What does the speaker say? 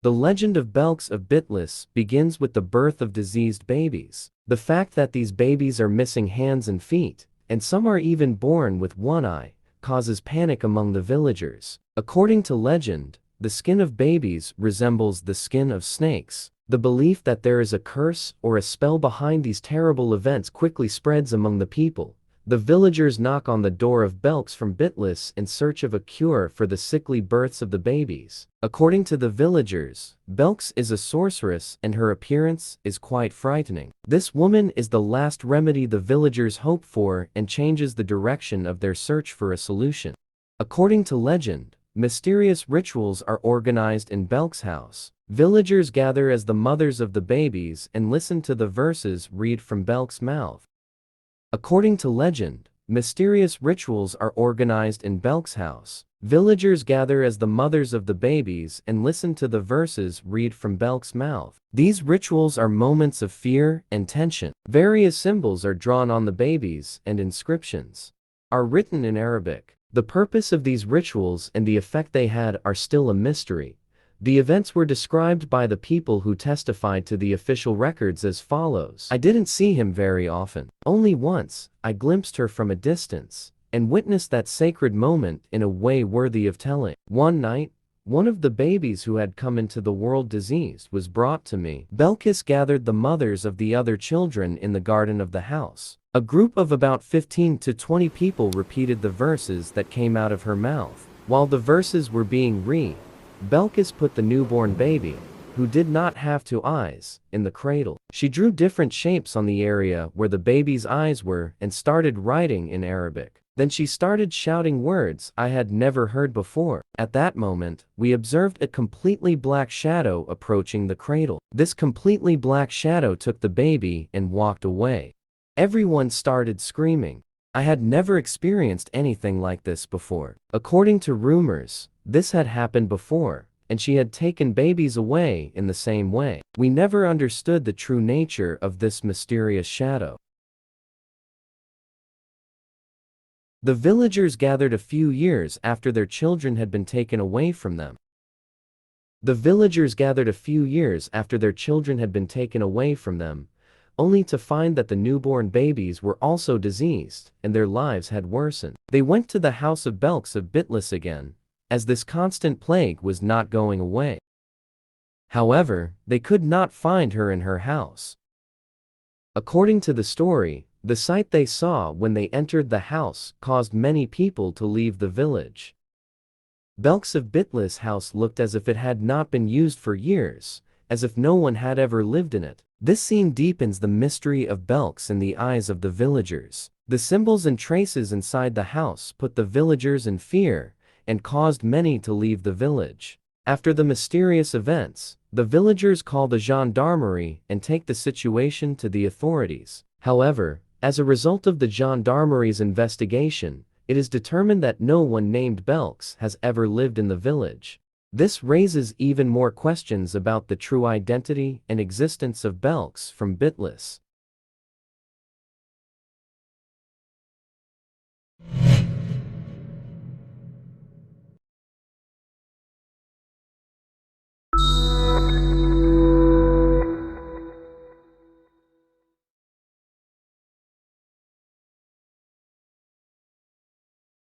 The legend of BELKIS begins with the birth of diseased babies. The fact that these babies are missing hands and feet, and some are even born with one eye, causes panic among the villagers. According to legend, the skin of babies resembles the skin of snakes. The belief that there is a curse or a spell behind these terrible events quickly spreads among the people. The villagers knock on the door of Belkıs from Bitlis in search of a cure for the sickly births of the babies. According to the villagers, Belkıs is a sorceress and her appearance is quite frightening. This woman is the last remedy the villagers hope for and changes the direction of their search for a solution. According to legend, mysterious rituals are organized in Belkıs' house. Villagers gather as the mothers of the babies and listen to the verses read from Belkıs' mouth. According to legend, mysterious rituals are organized in Belkıs' house. Villagers gather as the mothers of the babies and listen to the verses read from Belkıs' mouth. These rituals are moments of fear and tension. Various symbols are drawn on the babies and inscriptions are written in Arabic. The purpose of these rituals and the effect they had are still a mystery. The events were described by the people who testified to the official records as follows. I didn't see him very often. Only once, I glimpsed her from a distance, and witnessed that sacred moment in a way worthy of telling. One night, one of the babies who had come into the world diseased was brought to me. Belkıs gathered the mothers of the other children in the garden of the house. A group of about 15 to 20 people repeated the verses that came out of her mouth. While the verses were being read, Belkıs put the newborn baby, who did not have two eyes, in the cradle. She drew different shapes on the area where the baby's eyes were and started writing in Arabic. Then she started shouting words I had never heard before. At that moment, we observed a completely black shadow approaching the cradle. This completely black shadow took the baby and walked away. Everyone started screaming. I had never experienced anything like this before. According to rumors, this had happened before, and she had taken babies away in the same way. We never understood the true nature of this mysterious shadow. The villagers gathered a few years after their children had been taken away from them. The villagers gathered a few years after their children had been taken away from them, only to find that the newborn babies were also diseased and their lives had worsened. They went to the house of Belkıs of Bitlis again, as this constant plague was not going away. However, they could not find her in her house. According to the story, the sight they saw when they entered the house caused many people to leave the village. Belkıs of Bitlis' house looked as if it had not been used for years, as if no one had ever lived in it. This scene deepens the mystery of Belkıs in the eyes of the villagers. The symbols and traces inside the house put the villagers in fear and caused many to leave the village. After the mysterious events, the villagers call the gendarmerie and take the situation to the authorities. However, as a result of the gendarmerie's investigation, it is determined that no one named Belkıs has ever lived in the village. This raises even more questions about the true identity and existence of Belkıs from Bitlis.